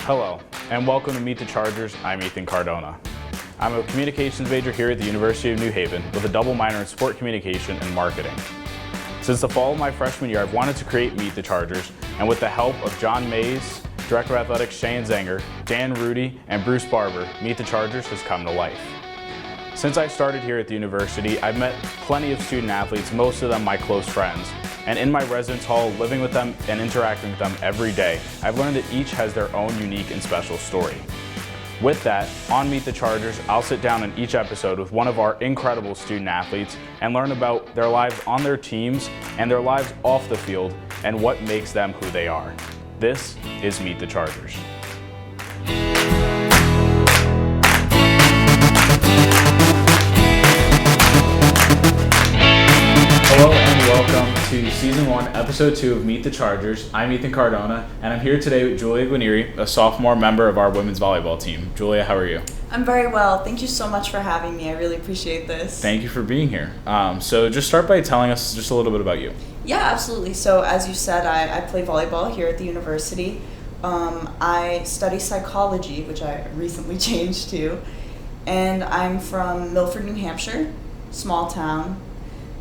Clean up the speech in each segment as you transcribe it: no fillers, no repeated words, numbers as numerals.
Hello, and welcome to Meet the Chargers. I'm Ethan Cardona. I'm a communications major here at the University of New Haven with a double minor in sport communication and marketing. Since the fall of my freshman year, I've wanted to create Meet the Chargers, and with the help of John Mays, Director of Athletics Shane Zenger, Dan Rudy, and Bruce Barber, Meet the Chargers has come to life. Since I started here at the university, I've met plenty of student athletes, most of them my close friends. And in my residence hall, living with them and interacting with them every day, I've learned that each has their own unique and special story. With that, on Meet the Chargers, I'll sit down in each episode with one of our incredible student athletes and learn about their lives on their teams and their lives off the field and what makes them who they are. This is Meet the Chargers. Hello and welcome to Season 1, Episode 2 of Meet the Chargers. I'm Ethan Cardona, and I'm here today with Julia Guarniere, a sophomore member of our women's volleyball team. Julia, how are you? I'm very well. Thank you so much for having me. I really appreciate this. Thank you for being here. So just start by telling us just a little bit about you. Yeah, absolutely. So as you said, I play volleyball here at the university. I study psychology, which I recently changed to, and I'm from Milford, New Hampshire, small town,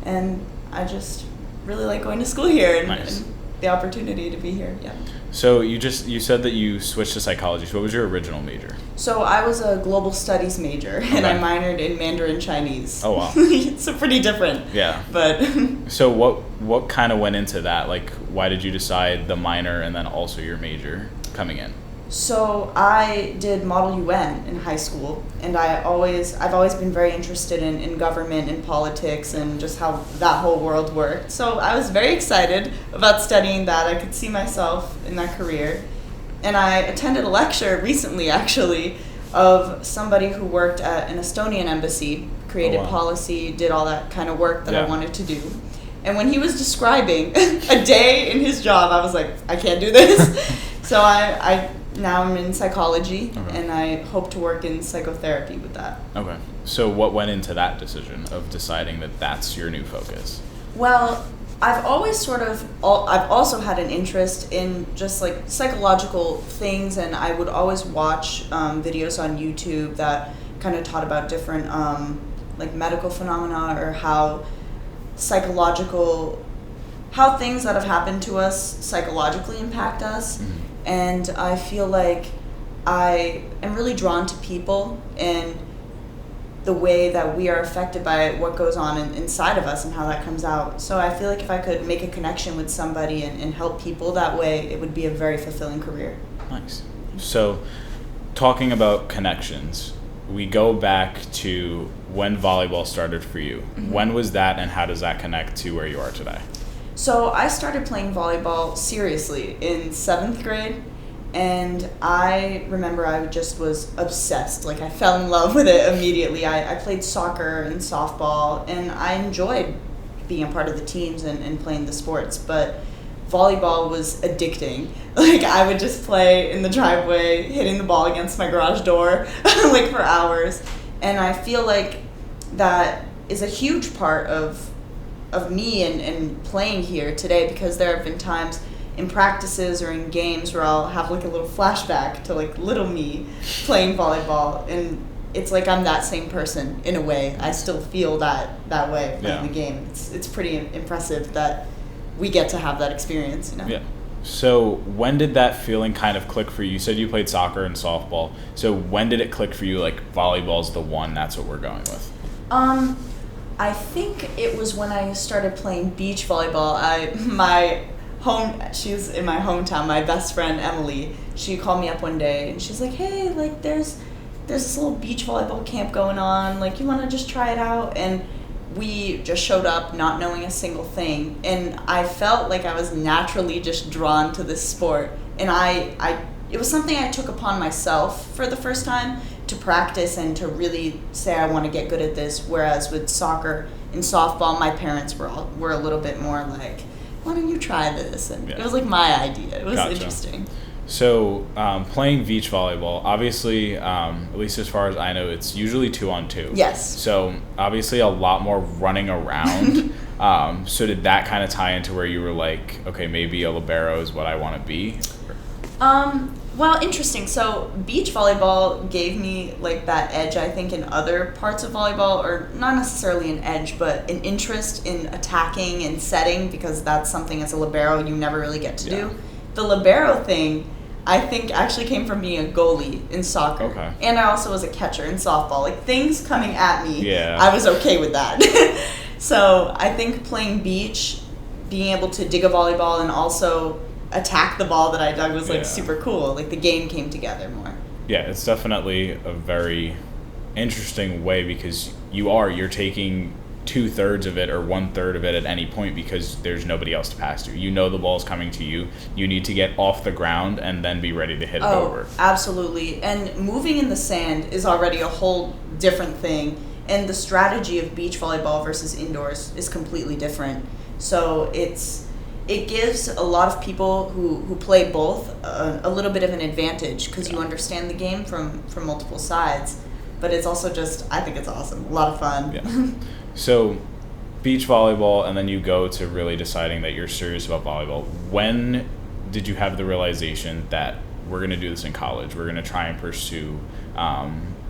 and I just really like going to school here and, Nice. and the opportunity to be here. Yeah. So you said that you switched to psychology. So what was your original major? So I was a global studies major, and I minored in Mandarin Chinese. Oh, wow. It's pretty different. Yeah. But So what kind of went into that? Like, why did you decide the minor and then also your major coming in? So I did Model UN in high school, and I've always been very interested in government and politics and just how that whole world worked. So I was very excited about studying that. I could see myself in that career. And I attended a lecture recently, actually, of somebody who worked at an Estonian embassy, created policy, did all that kind of work that I wanted to do. And when he was describing a day in his job, I was like, I can't do this. So now I'm in psychology, and I hope to work in psychotherapy with that. Okay. So what went into that decision of deciding that that's your new focus? Well, I've also had an interest in just like psychological things, and I would always watch videos on YouTube that kind of taught about different like medical phenomena or how things that have happened to us psychologically impact us. Mm-hmm. And I feel like I am really drawn to people and the way that we are affected by what goes on inside of us and how that comes out. So I feel like if I could make a connection with somebody and help people that way, it would be a very fulfilling career. Nice. So talking about connections, we go back to when volleyball started for you. Mm-hmm. When was that, and how does that connect to where you are today? So I started playing volleyball seriously in 7th grade, and I remember I just was obsessed. Like, I fell in love with it immediately. I played soccer and softball, and I enjoyed being a part of the teams and playing the sports, but volleyball was addicting. Like, I would just play in the driveway, hitting the ball against my garage door, like, for hours. And I feel like that is a huge part of me and playing here today, because there have been times in practices or in games where I'll have like a little flashback to like little me playing volleyball, and it's like I'm that same person in a way. I still feel that way playing the game. It's pretty impressive that we get to have that experience, you know? Yeah. So when did that feeling kind of click for you? You said you played soccer and softball. So when did it click for you, like volleyball's the one, that's what we're going with? I think it was when I started playing beach volleyball. She's in my hometown, my best friend Emily, she called me up one day and she's like, hey, like there's this little beach volleyball camp going on, like you want to just try it out? And we just showed up not knowing a single thing, and I felt like I was naturally just drawn to this sport, and it was something I took upon myself for the first time to practice and to really say I want to get good at this, whereas with soccer and softball, my parents were a little bit more like, why don't you try this? And it was like my idea. It was interesting. So playing beach volleyball, obviously, at least as far as I know, it's usually 2-on-2. Yes. So obviously a lot more running around. So did that kind of tie into where you were like, okay, maybe a libero is what I want to be? Well, interesting. So beach volleyball gave me like that edge, I think, in other parts of volleyball, or not necessarily an edge, but an interest in attacking and setting, because that's something as a libero you never really get to do. The libero thing, I think, actually came from being a goalie in soccer. Okay. And I also was a catcher in softball. Like, things coming at me, Yeah. I was okay with that. So I think playing beach, being able to dig a volleyball and also attack the ball that I dug was like super cool. Like, the game came together more. Yeah, it's definitely a very interesting way, because you're taking 2/3 of it or 1/3 of it at any point, because there's nobody else to pass to. You know the ball's coming to you. You need to get off the ground and then be ready to hit it over. Absolutely. And moving in the sand is already a whole different thing. And the strategy of beach volleyball versus indoors is completely different. So it gives a lot of people who play both a little bit of an advantage, because you understand the game from multiple sides. But it's also just, I think it's awesome. A lot of fun. Yeah. So beach volleyball, and then you go to really deciding that you're serious about volleyball. When did you have the realization that we're going to do this in college? We're going to try and pursue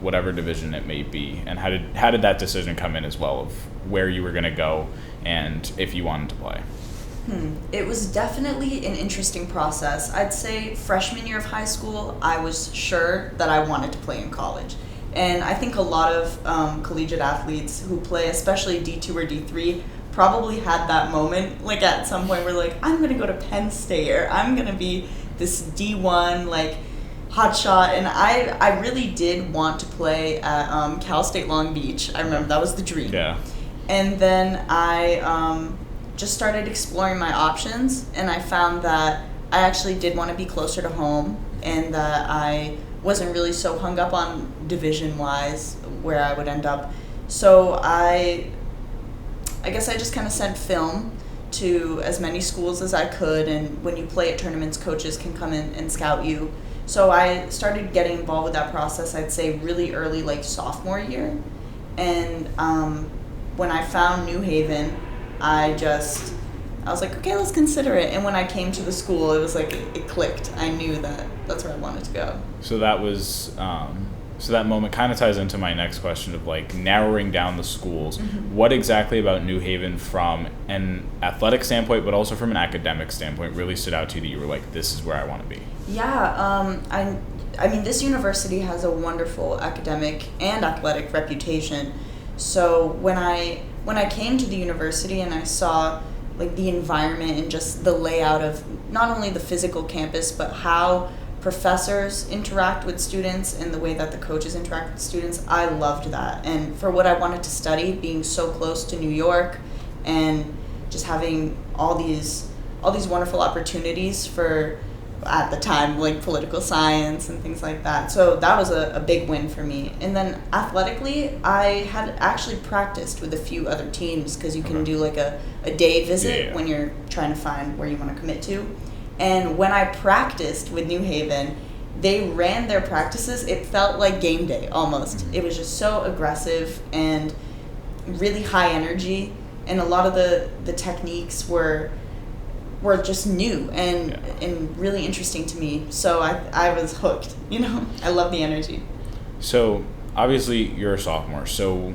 whatever division it may be. And how did that decision come in as well, of where you were going to go and if you wanted to play? It was definitely an interesting process. I'd say freshman year of high school, I was sure that I wanted to play in college. And I think a lot of collegiate athletes who play, especially D2 or D3, probably had that moment, like at some point where like, I'm going to go to Penn State, or I'm going to be this D1, like, hotshot. And I really did want to play at Cal State Long Beach. I remember that was the dream. Yeah. And then I just started exploring my options, and I found that I actually did want to be closer to home, and that I wasn't really so hung up on division-wise where I would end up. So I guess I just kind of sent film to as many schools as I could, and when you play at tournaments, coaches can come in and scout you. So I started getting involved with that process, I'd say really early, like sophomore year. And when I found New Haven, I was like, okay, let's consider it. And when I came to the school, it was like, it clicked. I knew that that's where I wanted to go. So that was, so that moment kind of ties into my next question of like narrowing down the schools. Mm-hmm. What exactly about New Haven from an athletic standpoint, but also from an academic standpoint, really stood out to you that you were like, this is where I want to be? Yeah, I mean, this university has a wonderful academic and athletic reputation. So when I came to the university and I saw like the environment and just the layout of not only the physical campus, but how professors interact with students and the way that the coaches interact with students, I loved that. And for what I wanted to study, being so close to New York and just having all these wonderful opportunities for, at the time, like political science and things like that. So that was a big win for me. And then athletically, I had actually practiced with a few other teams, because you can do like a day visit when you're trying to find where you want to commit to. And when I practiced with New Haven, they ran their practices. It felt like game day almost. Mm-hmm. It was just so aggressive and really high energy. And a lot of the techniques were just new and really interesting to me. So I was hooked, I love the energy. So obviously you're a sophomore. So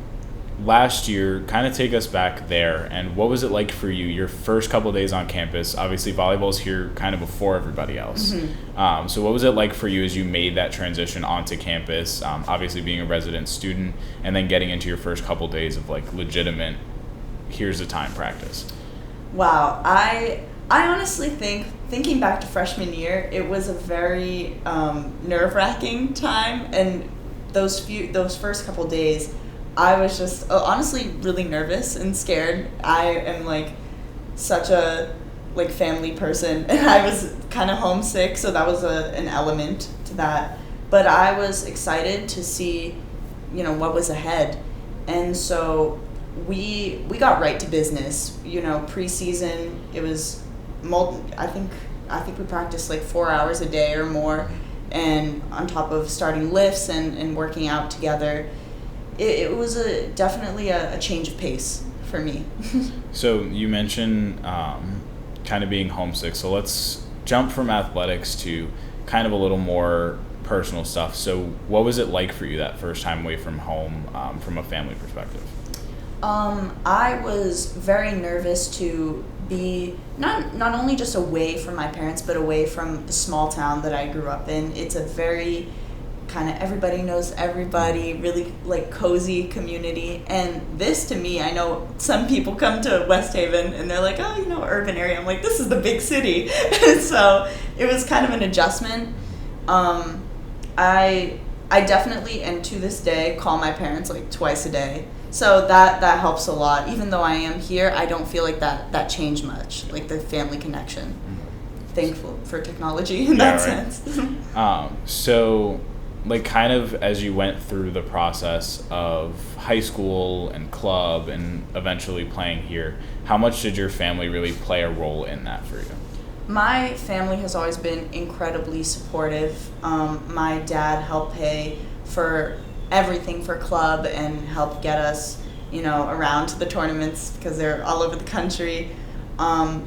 last year, kind of take us back there, and what was it like for you, your first couple of days on campus? Obviously volleyball's here kind of before everybody else. Mm-hmm. So what was it like for you as you made that transition onto campus, obviously being a resident student, and then getting into your first couple days of like legitimate, here's the time practice? Wow. I honestly think, thinking back to freshman year, it was a very nerve-wracking time, and those first couple days, I was just honestly really nervous and scared. I am like such a like family person, and I was kind of homesick, so that was an element to that. But I was excited to see, what was ahead, and so we got right to business. Preseason, it was I think we practiced like 4 hours a day or more, and on top of starting lifts and working out together. It was definitely a change of pace for me. So you mentioned kind of being homesick. So let's jump from athletics to kind of a little more personal stuff. So what was it like for you that first time away from home, from a family perspective? I was very nervous to be not only just away from my parents, but away from the small town that I grew up in. It's a very kind of everybody knows everybody, really like cozy community. And this to me, I know some people come to West Haven and they're like, oh, urban area. I'm like, this is the big city. So it was kind of an adjustment. I definitely, and to this day, call my parents like twice a day. So that helps a lot. Even though I am here, I don't feel like that changed much, like the family connection. Thankful for technology in that sense. So like kind of as you went through the process of high school and club and eventually playing here, how much did your family really play a role in that for you? My family has always been incredibly supportive. My dad helped pay for everything for club and helped get us, around to the tournaments because they're all over the country.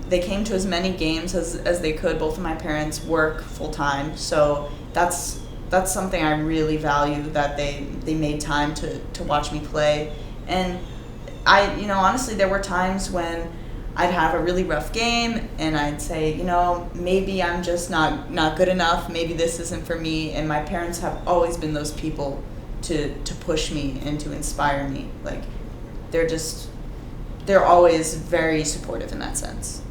They came to as many games as they could. Both of my parents work full time, so that's something I really value, that they made time to watch me play. And I, honestly, there were times when I'd have a really rough game and I'd say, maybe I'm just not good enough. Maybe this isn't for me. And my parents have always been those people to push me and to inspire me. Like they're always very supportive in that sense.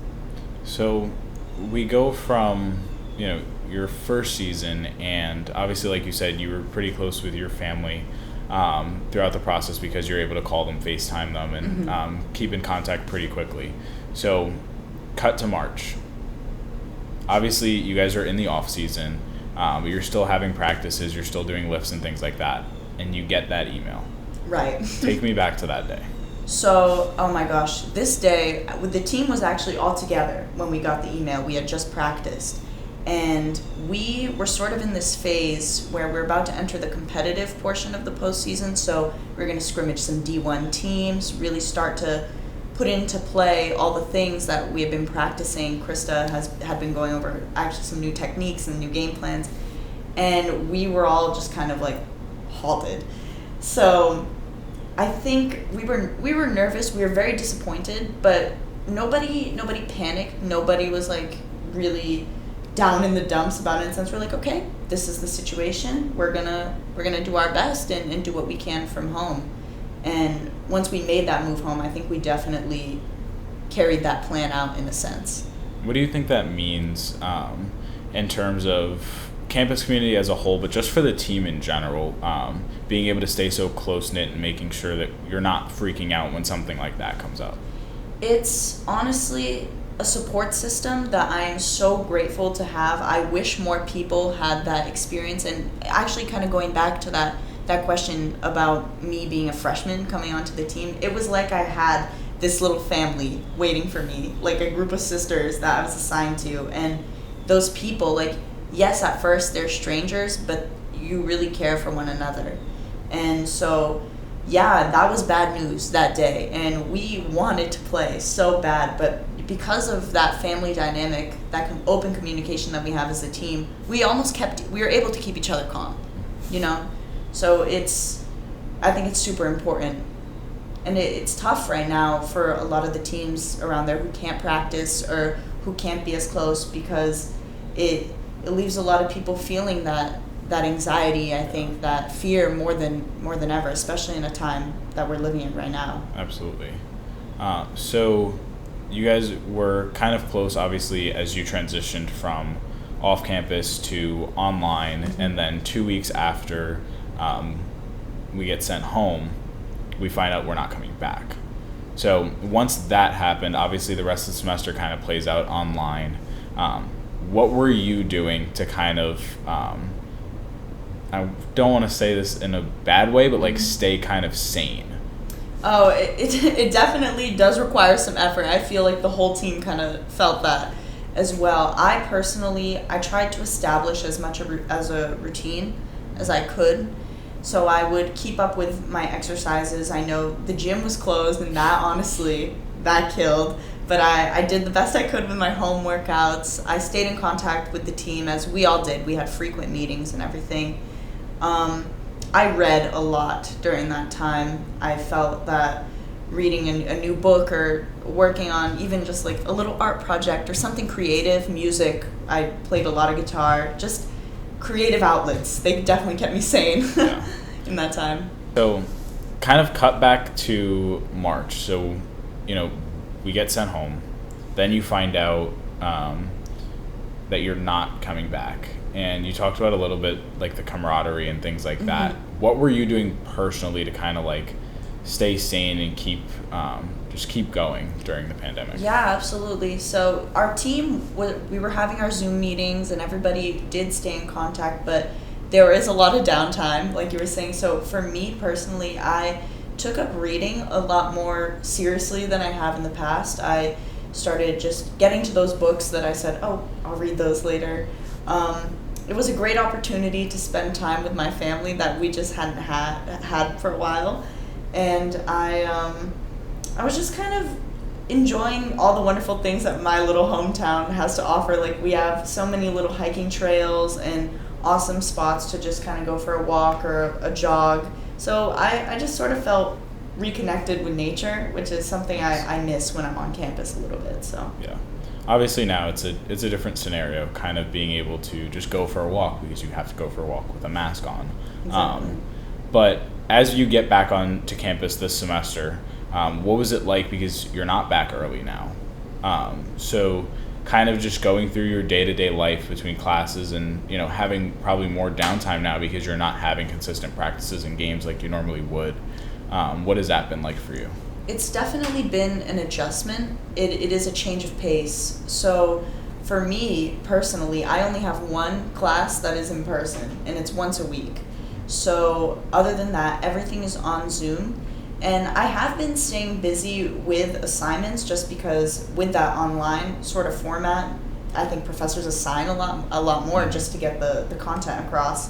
So we go from, your first season, and obviously, like you said, you were pretty close with your family throughout the process because you're able to call them, FaceTime them, and keep in contact pretty quickly. So cut to March. Obviously, you guys are in the off season, but you're still having practices, you're still doing lifts and things like that, and you get that email. Right. Take me back to that day. So, oh my gosh, this day, the team was actually all together when we got the email. We had just practiced. And we were sort of in this phase where we're about to enter the competitive portion of the postseason. So we're going to scrimmage some D1 teams, really start to put into play all the things that we have been practicing. Krista had been going over actually some new techniques and new game plans. And we were all just kind of like halted. So I think we were nervous. We were very disappointed, but nobody panicked. Nobody was like really down in the dumps about it. In a sense, we're like, okay, this is the situation. We're gonna do our best and do what we can from home. And once we made that move home, I think we definitely carried that plan out in a sense. What do you think that means in terms of campus community as a whole, but just for the team in general, being able to stay so close-knit and making sure that you're not freaking out when something like that comes up? It's honestly a support system that I am so grateful to have. I wish more people had that experience. And actually kind of going back to that question about me being a freshman coming onto the team, it was like I had this little family waiting for me, like a group of sisters that I was assigned to. And those people, like, yes, at first they're strangers, but you really care for one another. And so, yeah, that was bad news that day. And we wanted to play so bad, but because of that family dynamic, that open communication that we have as a team, we were able to keep each other calm, So I think it's super important. And it's tough right now for a lot of the teams around there who can't practice or who can't be as close, because it leaves a lot of people feeling that anxiety, I think, that fear more than ever, especially in a time that we're living in right now. Absolutely. So you guys were kind of close, obviously, as you transitioned from off-campus to online, and then 2 weeks after we get sent home, we find out we're not coming back. So once that happened, obviously the rest of the semester kind of plays out online. What were you doing to kind of, I don't want to say this in a bad way, but like stay kind of sane? Oh, it definitely does require some effort. I feel like the whole team kind of felt that as well. I tried to establish as much as a routine as I could. So I would keep up with my exercises. I know the gym was closed, and that honestly, that killed. But I did the best I could with my home workouts. I stayed in contact with the team, as we all did. We had frequent meetings and everything. I read a lot during that time. I felt that reading a new book or working on even just like a little art project or something creative, music, I played a lot of guitar, just creative outlets. They definitely kept me sane in that time. So kind of cut back to March. So, we get sent home. Then you find out that you're not coming back. And you talked about a little bit like the camaraderie and things like that. What were you doing personally to kind of like stay sane and keep going during the pandemic? Yeah, absolutely. So our team, we were having our Zoom meetings and everybody did stay in contact, but there is a lot of downtime, like you were saying. So for me personally, I took up reading a lot more seriously than I have in the past. I started just getting to those books that I said, oh, I'll read those later. It was a great opportunity to spend time with my family that we just hadn't had for a while. And I was just kind of enjoying all the wonderful things that my little hometown has to offer. Like, we have so many little hiking trails and awesome spots to just kind of go for a walk or a jog. So I just sort of felt reconnected with nature, which is something I miss when I'm on campus a little bit. So yeah, obviously now it's a different scenario, kind of being able to just go for a walk because you have to go for a walk with a mask on. Exactly. But as you get back on to campus this semester, what was it like, because you're not back early now? So kind of just going through your day-to-day life between classes and, having probably more downtime now because you're not having consistent practices and games like you normally would. What has that been like for you? It's definitely been an adjustment. It is a change of pace. So for me personally, I only have one class that is in person, and it's once a week. So other than that, everything is on Zoom. And I have been staying busy with assignments just because with that online sort of format, I think professors assign a lot more just to get the content across.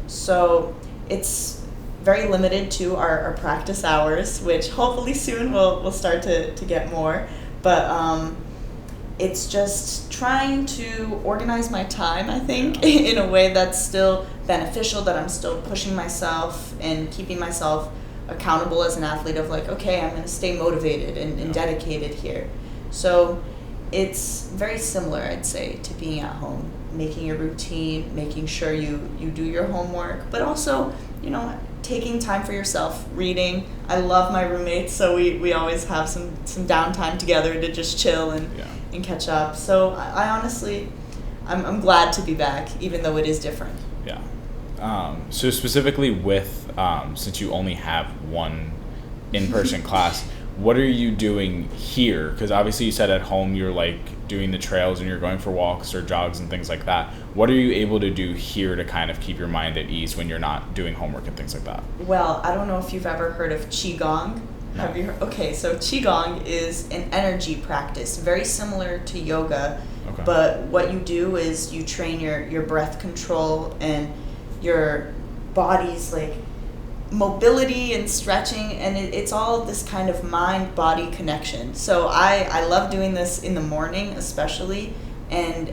So it's very limited to our practice hours, which hopefully soon we'll start to get more. But it's just trying to organize my time, I think, in a way that's still beneficial, that I'm still pushing myself and keeping myself accountable as an athlete of like, okay, I'm going to stay motivated and dedicated here. So it's very similar, I'd say, to being at home, making a routine, making sure you do your homework, but also, taking time for yourself, reading. I love my roommates, so we always have some downtime together to just chill and catch up. So I honestly, I'm glad to be back, even though it is different. Yeah. So specifically with, since you only have one in-person class, what are you doing here? Because obviously you said at home you're like doing the trails and you're going for walks or jogs and things like that. What are you able to do here to kind of keep your mind at ease when you're not doing homework and things like that? Well, I don't know if you've ever heard of Qigong. No. Have you heard? Okay, so Qigong is an energy practice, very similar to yoga. Okay. But what you do is you train your breath control and your body's like mobility and stretching, and it's all this kind of mind-body connection. So I love doing this in the morning especially, and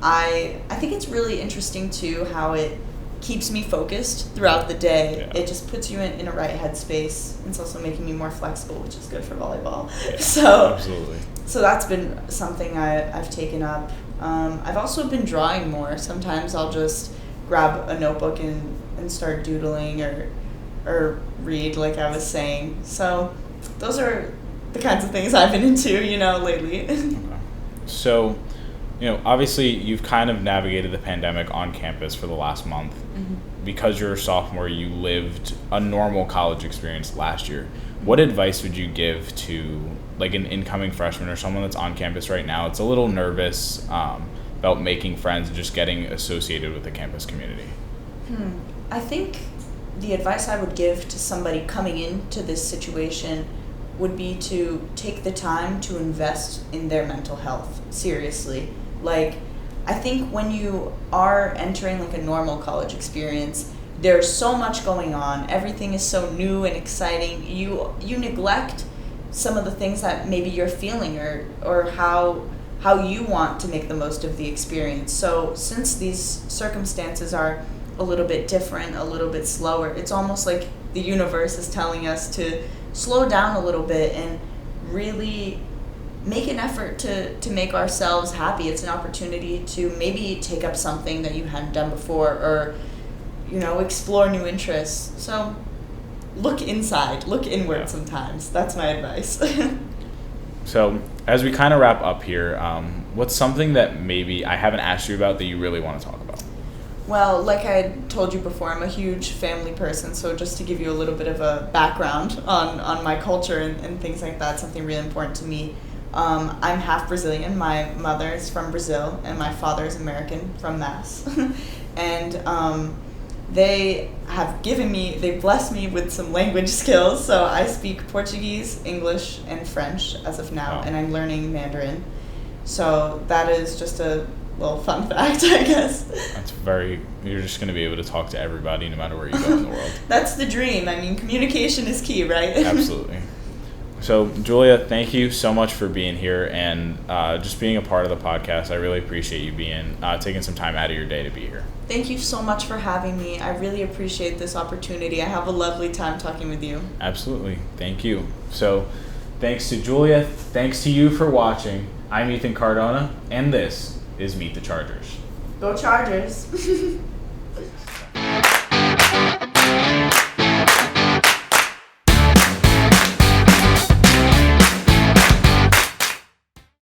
I think it's really interesting too how it keeps me focused throughout the day. Yeah. It just puts you in a right headspace. It's also making me more flexible, which is good for volleyball. Yeah, absolutely. So that's been something I've taken up. I've also been drawing more. Sometimes I'll just grab a notebook and start doodling or read, like I was saying. So those are the kinds of things I've been into, lately. Okay. So, obviously you've kind of navigated the pandemic on campus for the last month. Mm-hmm. Because you're a sophomore, you lived a normal college experience last year. What advice would you give to like an incoming freshman or someone that's on campus right now? It's a little nervous about making friends and just getting associated with the campus community. I think the advice I would give to somebody coming into this situation would be to take the time to invest in their mental health seriously. Like, I think when you are entering like a normal college experience, there's so much going on. Everything is so new and exciting. You neglect some of the things that maybe you're feeling or how you want to make the most of the experience. So since these circumstances are a little bit different, a little bit slower, it's almost like the universe is telling us to slow down a little bit and really make an effort to make ourselves happy. It's an opportunity to maybe take up something that you hadn't done before, or explore new interests. So look inside, look inward. Sometimes. That's my advice. So as we kind of wrap up here, what's something that maybe I haven't asked you about that you really want to talk about? Well, like I told you before, I'm a huge family person, so just to give you a little bit of a background on my culture and things like that, something really important to me. I'm half Brazilian. My mother is from Brazil, and my father is American, from Mass. And they blessed me with some language skills, so I speak Portuguese, English, and French as of now, Wow. and I'm learning Mandarin. So that is just a little fun fact, I guess. You're just going to be able to talk to everybody no matter where you go in the world. That's the dream. I mean, communication is key, right? Absolutely. So, Julia, thank you so much for being here and just being a part of the podcast. I really appreciate you taking some time out of your day to be here. Thank you so much for having me. I really appreciate this opportunity. I have a lovely time talking with you. Absolutely. Thank you. So, thanks to Julia. Thanks to you for watching. I'm Ethan Cardona, and this is Meet the Chargers. Go Chargers!